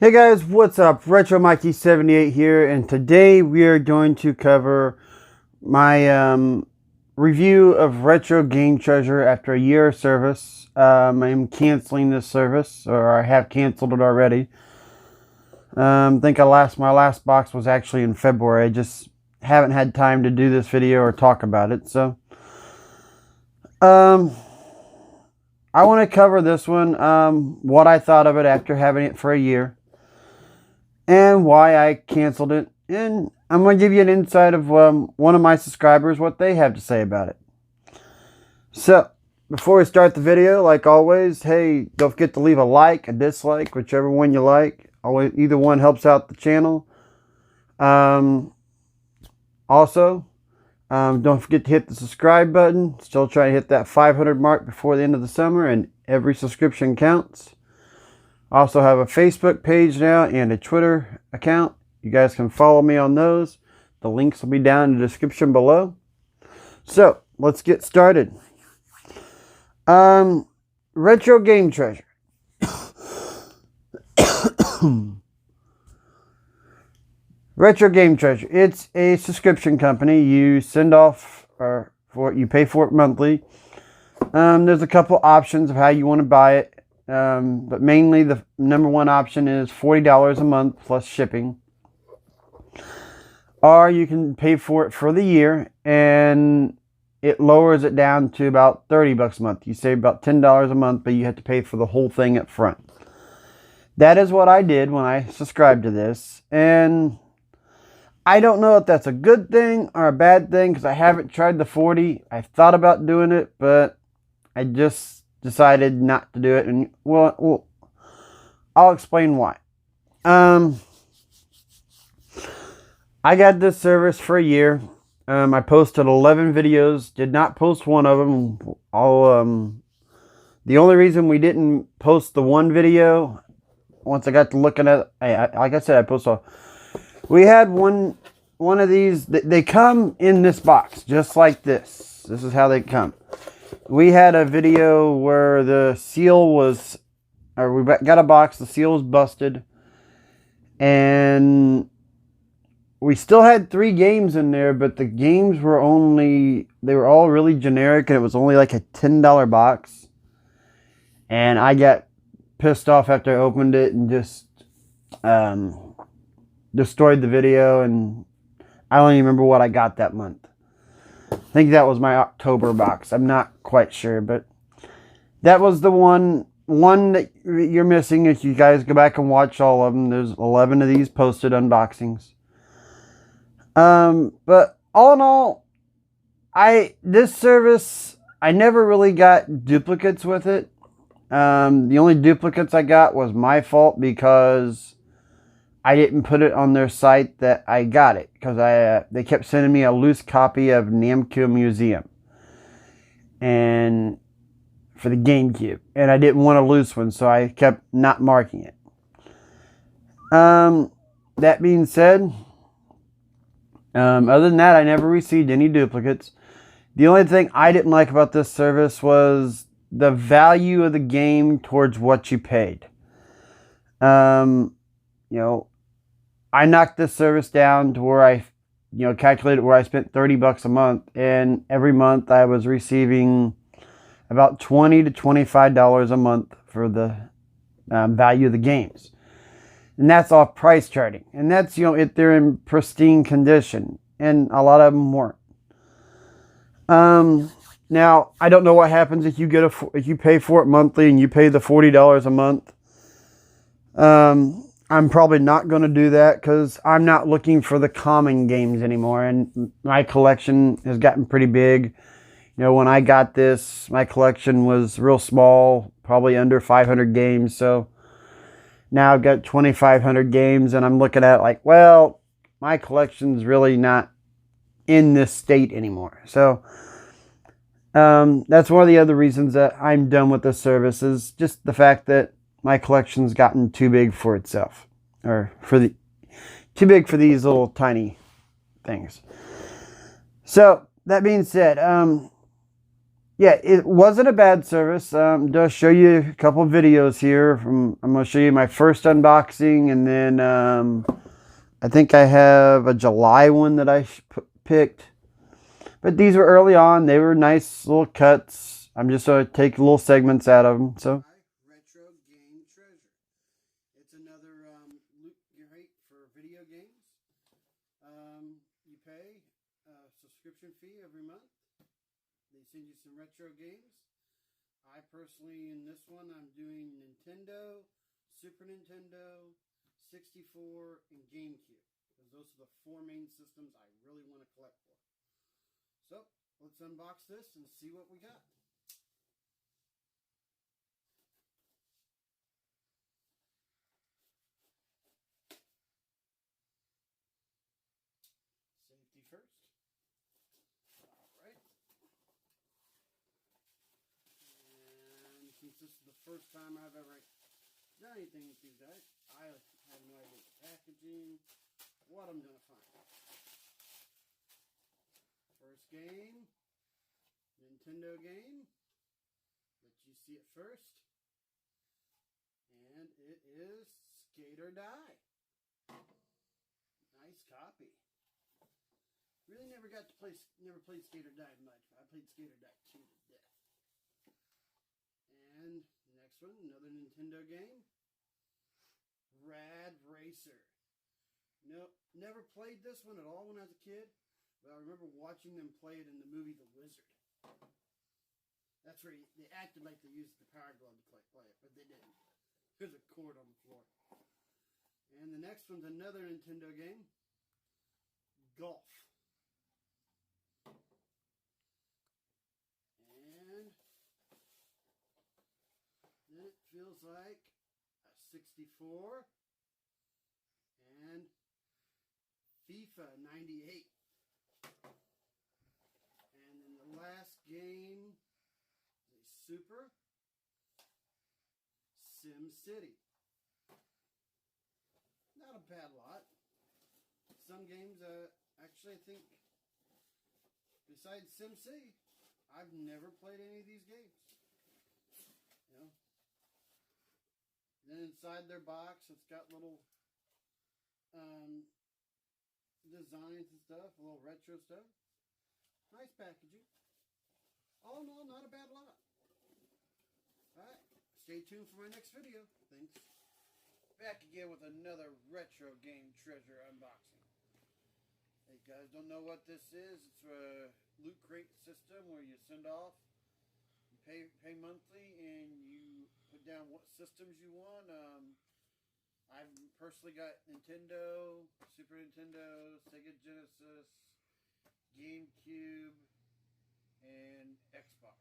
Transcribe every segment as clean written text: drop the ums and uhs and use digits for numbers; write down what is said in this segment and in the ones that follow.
Hey guys, what's up? Retro Mikey 78 here, and today we are going to cover my review of Retro Game Treasure after a year of service. I'm canceling this service, or I have canceled it already. I think my last box was actually in February. I just haven't had time to do this video or talk about it, so I want to cover this one. What I thought of it after having it for a year, and why I canceled it. And I'm going to give you an insight of one of my subscribers, what they have to say about it. So, before we start the video, like always, hey, don't forget to leave a like, a dislike, whichever one you like. Either one helps out the channel. Also, don't forget to hit the subscribe button. Still trying to hit that 500 mark before the end of the summer, and every subscription counts. I also have a Facebook page now and a Twitter account. You guys can follow me on those. The links will be down in the description below. So, let's get started. Retro Game Treasure. Retro Game Treasure. It's a subscription company. You send off, you pay for it monthly. There's a couple options of how you want to buy it. But mainly the number one option is $40 a month plus shipping. Or you can pay for it for the year, and it lowers it down to about $30 a month. You save about $10 a month, but you have to pay for the whole thing up front. That is what I did when I subscribed to this. And I don't know if that's a good thing or a bad thing, because I haven't tried the 40. I thought about doing it, but I just decided not to do it, and well, I'll explain why. I got this service for a year. I posted 11 videos, did not post one of them. The only reason we didn't post the one video, once I got to looking at it, like I said, I posted. We had one of these. They come in this box, just like this. This is how they come. We had a video where the seal was, or we got a box, the seal was busted, and we still had 3 games in there, but the games were they were all really generic, and it was only like a $10 box. And I got pissed off after I opened it and just destroyed the video, and I don't even remember what I got that month. I think that was my October box. I'm not quite sure, but that was the one that you're missing. If you guys go back and watch all of them, there's 11 of these posted unboxings. But all in all, this service, I never really got duplicates with it. The only duplicates I got was my fault, because I didn't put it on their site that I got it, because they kept sending me a loose copy of Namco Museum and for the GameCube, and I didn't want a loose one, so I kept not marking it. That being said, other than that, I never received any duplicates. The only thing I didn't like about this service was the value of the game towards what you paid. I knocked this service down to where I, calculated where I spent $30 a month, and every month I was receiving about $20 to $25 a month for the value of the games. And that's off price charting. And that's, if they're in pristine condition, and a lot of them weren't. Now, I don't know what happens if you pay for it monthly and you pay the $40 a month. I'm probably not going to do that, because I'm not looking for the common games anymore, and my collection has gotten pretty big. When I got this, my collection was real small, probably under 500 games, so now I've got 2,500 games, and I'm looking at it like, well, my collection's really not in this state anymore. So that's one of the other reasons that I'm done with this service, is just the fact that my collection's gotten too big for itself, or too big for these little tiny things. So that being said, Yeah, it wasn't a bad service. Just show you a couple of videos here. I'm going to show you my first unboxing, and then I think I have a July one that I picked. But these were early on. They were nice little cuts. I'm just going to take little segments out of them. So Retro Game Treasure. It's another loot crate for video games. You pay a subscription fee every month. They send you some retro games. I personally, in this one, I'm doing Nintendo, Super Nintendo, 64, and GameCube. Because those are the four main systems I really want to collect for. So, let's unbox this and see what we got. Safety first. Alright. And since this is the first time I've ever done anything with these guys, I have no idea the packaging, what I'm going to find. First game, Nintendo game. Let you see it first. And it is Skate or Die. Nice copy. Really never played Skate or Die much. I played Skate or Die 2 to death. And next one, another Nintendo game. Rad Racer. No, never played this one at all when I was a kid. But I remember watching them play it in the movie The Wizard. That's where they acted like they used the power glove to play it, but they didn't. There's a cord on the floor. And the next one's another Nintendo game. Golf. And then it feels like a 64 and FIFA 98. And then the last game is a Super Sim City. Not a bad lot. Some games, actually I think, besides Sim City, I've never played any of these games. You know. Then inside their box, it's got little designs and stuff, a little retro stuff. Nice packaging. All in all, not a bad lot. Alright, stay tuned for my next video. Thanks. Back again with another retro game treasure unboxing. Hey guys, don't know what this is? It's a loot crate system where you send off, you pay monthly, and you put down what systems you want. I've personally got Nintendo, Super Nintendo, Sega Genesis, GameCube, and Xbox.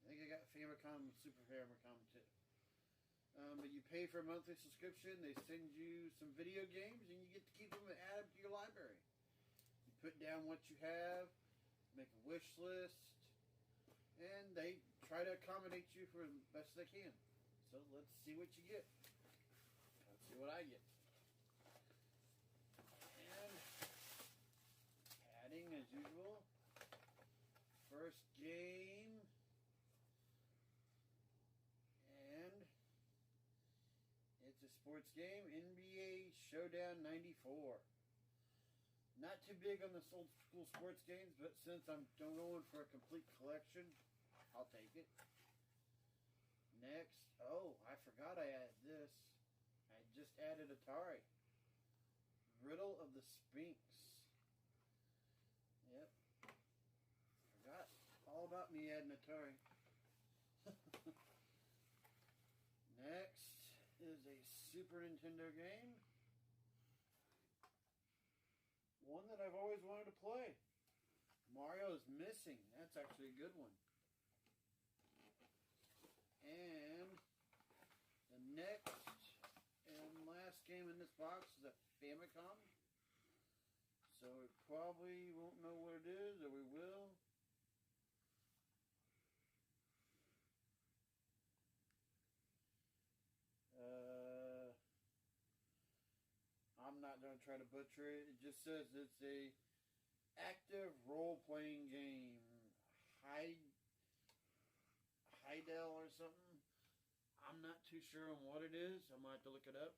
I think I got Famicom and Super Famicom too. But you pay for a monthly subscription, they send you some video games, and you get to keep them and add them to your library. You put down what you have, make a wish list, and they try to accommodate you for the best they can. So let's see what you get. Let's see what I get. And padding as usual. First game. And it's a sports game, NBA Showdown 94. Not too big on the old school sports games, but since I'm going for a complete collection, I'll take it. Next, oh, I forgot I added this. I just added Atari. Riddle of the Sphinx. Yep. Forgot all about me adding Atari. Next is a Super Nintendo game. One that I've always wanted to play. Mario's Missing. That's actually a good one. And the next and last game in this box is a Famicom. So we probably won't know what it is, or we will. I'm not going to try to butcher it. It just says it's a active role-playing game. Heidel or something. I'm not too sure on what it is. I might have to look it up.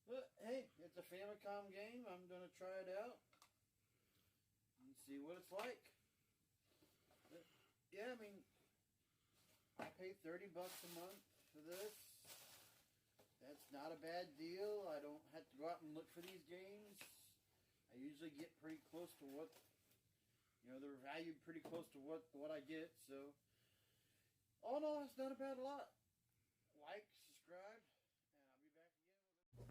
But hey, it's a Famicom game. I'm gonna try it out and see what it's like. But yeah, I mean, I pay $30 a month for this. That's not a bad deal. I don't have to go out and look for these games. I usually get pretty close to what, they're valued pretty close to what I get. So all in all, it's not a bad lot. Like, subscribe, and I'll be back again.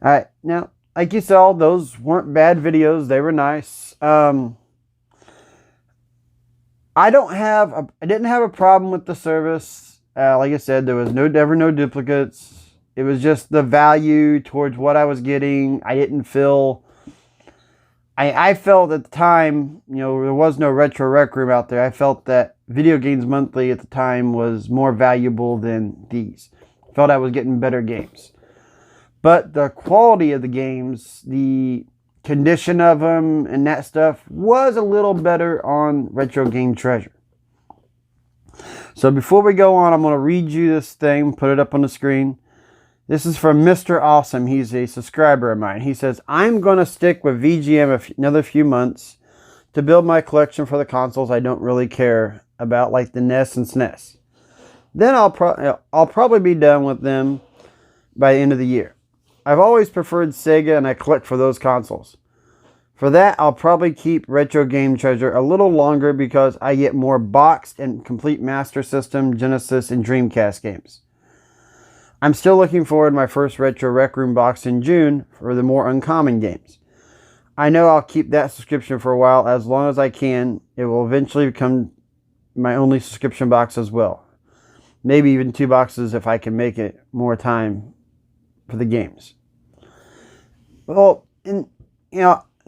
All right, now, like you saw, those weren't bad videos. They were nice. I didn't have a problem with the service. Like I said, there was never no duplicates. It was just the value towards what I was getting. I didn't feel. I felt at the time, there was no Retro Rec Room out there. I felt that Video Games Monthly at the time was more valuable than these. I felt I was getting better games. But the quality of the games, the condition of them and that stuff was a little better on Retro Game Treasure. So before we go on, I'm going to read you this thing, put it up on the screen. This is from Mr. Awesome. He's a subscriber of mine. He says, I'm going to stick with VGM another few months to build my collection for the consoles I don't really care about, like the NES and SNES. Then I'll probably be done with them by the end of the year. I've always preferred Sega, and I collect for those consoles. For that, I'll probably keep Retro Game Treasure a little longer because I get more boxed and complete Master System, Genesis, and Dreamcast games. I'm still looking forward to my first Retro Rec Room box in June for the more uncommon games. I know I'll keep that subscription for a while as long as I can. It will eventually become my only subscription box as well. Maybe even 2 boxes if I can make it more time for the games. Well,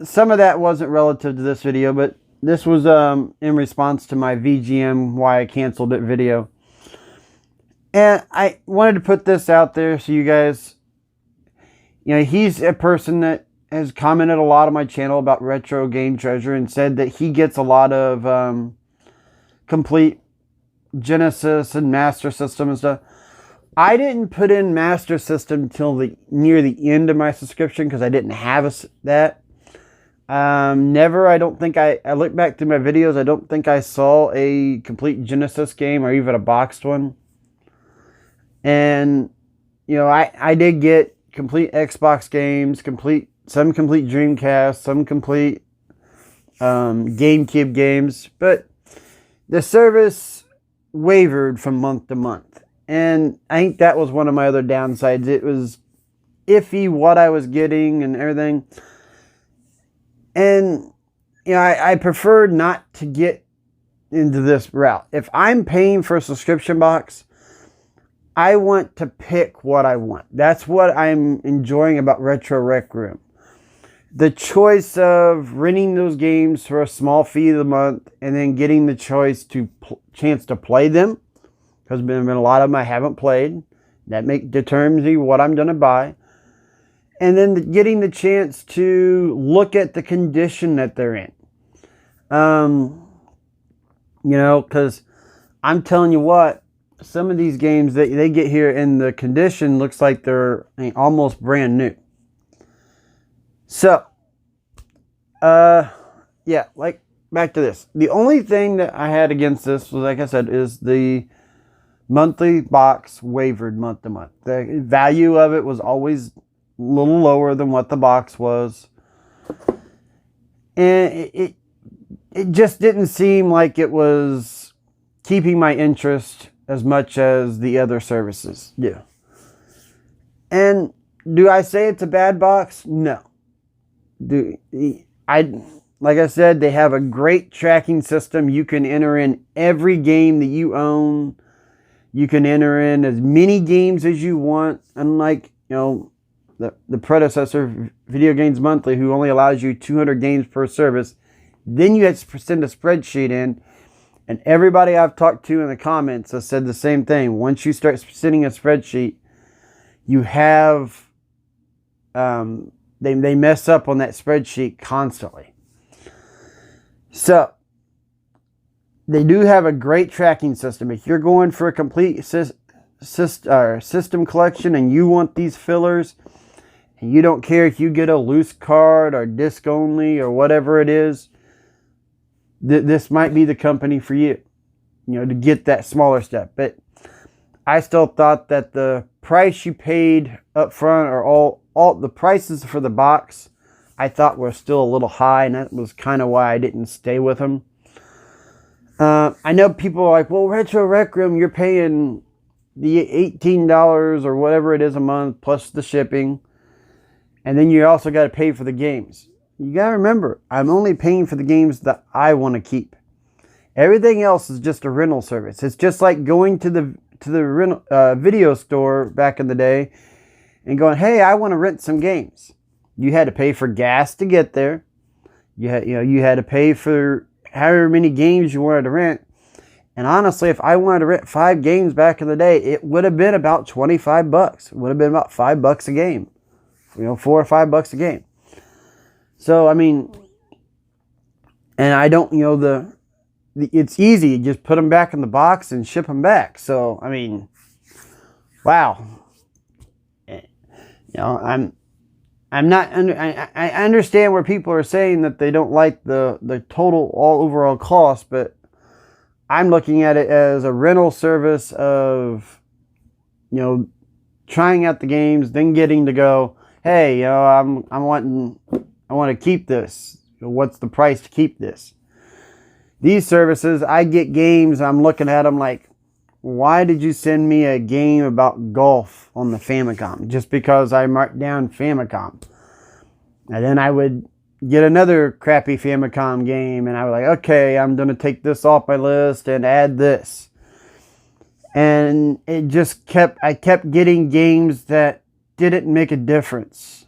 some of that wasn't relative to this video, but this was in response to my VGM why I canceled it video. And I wanted to put this out there so you guys, he's a person that has commented a lot on my channel about Retro Game Treasure and said that he gets a lot of complete Genesis and Master System and stuff. I didn't put in Master System till near the end of my subscription because I didn't have that. I don't think I look back through my videos, I don't think I saw a complete Genesis game or even a boxed one. And, I did get complete Xbox games, some complete Dreamcast, some complete GameCube games, but the service wavered from month to month. And I think that was one of my other downsides. It was iffy what I was getting and everything. And, I preferred not to get into this route. If I'm paying for a subscription box, I want to pick what I want. That's what I'm enjoying about Retro Rec Room. The choice of renting those games for a small fee of the month and then getting the chance to play them. Because there have been a lot of them I haven't played. That determines me what I'm going to buy. And then getting the chance to look at the condition that they're in. Because I'm telling you what, some of these games that they get here in the condition looks like they're almost brand new. So, yeah, back to this. The only thing that I had against this was, like I said, is the monthly box wavered month to month. The value of it was always a little lower than what the box was. And it just didn't seem like it was keeping my interest as much as the other services do. And do I say it's a bad box? No. Like I said, they have a great tracking system. You can enter in every game that you own. You can enter in as many games as you want. Unlike, the predecessor, Video Games Monthly, who only allows you 200 games per service. Then you have to send a spreadsheet in. And everybody I've talked to in the comments has said the same thing. Once you start sending a spreadsheet, you have, they mess up on that spreadsheet constantly. So, They do have a great tracking system. If you're going for a complete system collection and you want these fillers, and you don't care if you get a loose card or disc only or whatever it is, this might be the company for you, to get that smaller step. But I still thought that the price you paid up front, or all the prices for the box, I thought were still a little high, and that was kind of why I didn't stay with them. I know people are like, well, Retro Rec Room, you're paying the $18 or whatever it is a month plus the shipping, and then you also got to pay for the games. You got to remember, I'm only paying for the games that I want to keep. Everything else is just a rental service. It's just like going to the rental, video store back in the day and going, hey, I want to rent some games. You had to pay for gas to get there. You had to pay for however many games you wanted to rent. And honestly, if I wanted to rent 5 games back in the day, it would have been about $25. It would have been about $5 a game. $4 or $5 a game. So, I mean, and I don't, it's easy. You just put them back in the box and ship them back. So, I mean, wow. I'm not, I understand where people are saying that they don't like the total overall cost, but I'm looking at it as a rental service of, trying out the games, then getting to go, hey, I want to keep this. What's the price to keep this? These services, I get games, I'm looking at them like, why did you send me a game about golf on the Famicom? Just because I marked down Famicom. And then I would get another crappy Famicom game, and I was like, okay, I'm going to take this off my list and add this. And it just I kept getting games that didn't make a difference.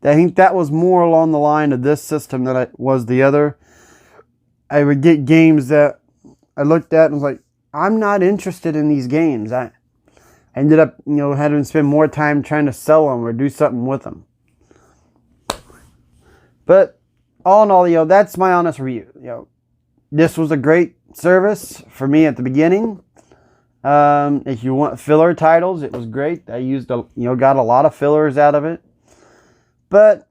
I think that was more along the line of this system than it was the other. I would get games that I looked at and was like, I'm not interested in these games. I ended up, having to spend more time trying to sell them or do something with them. But all in all, that's my honest review. This was a great service for me at the beginning. If you want filler titles, it was great. I got a lot of fillers out of it. But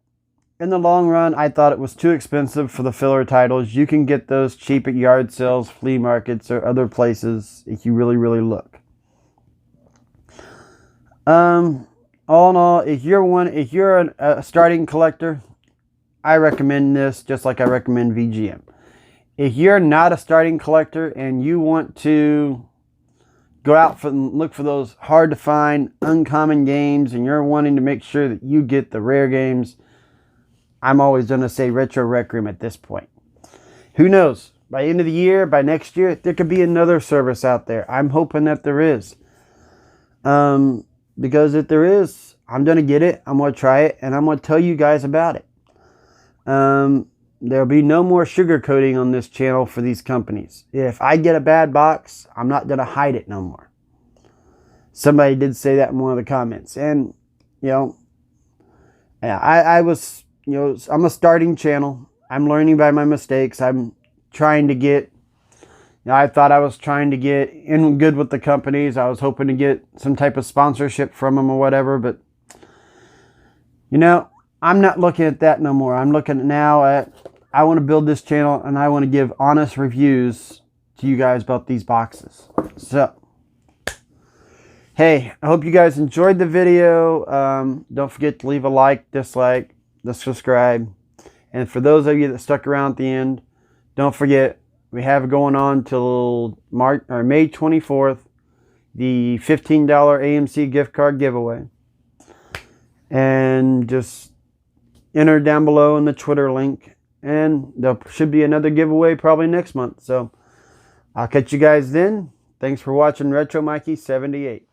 in the long run, I thought it was too expensive for the filler titles. You can get those cheap at yard sales, flea markets, or other places if you really, really look. All in all, if you're a starting collector, I recommend this just like I recommend VGM. If you're not a starting collector and you want to go out and look for those hard to find, uncommon games, and you're wanting to make sure that you get the rare games, I'm always going to say Retro Rec Room at this point. Who knows? By the end of the year, by next year, there could be another service out there. I'm hoping that there is. Because if there is, I'm going to get it. I'm going to try it. And I'm going to tell you guys about it. There'll be no more sugarcoating on this channel for these companies. If I get a bad box, I'm not going to hide it no more. Somebody did say that in one of the comments. And, I was... I'm a starting channel. I'm learning by my mistakes. I'm trying to get, I thought I was trying to get in good with the companies. I was hoping to get some type of sponsorship from them or whatever. But, I'm not looking at that no more. I'm looking now at, I want to build this channel and I want to give honest reviews to you guys about these boxes. So, hey, I hope you guys enjoyed the video. Don't forget to leave a like, dislike, subscribe, and for those of you that stuck around at the end, don't forget we have it going on till May 24th, the $15 AMC gift card giveaway, and just enter down below in the Twitter link, and there should be another giveaway probably next month. So I'll catch you guys then. Thanks for watching Retro Mikey 78.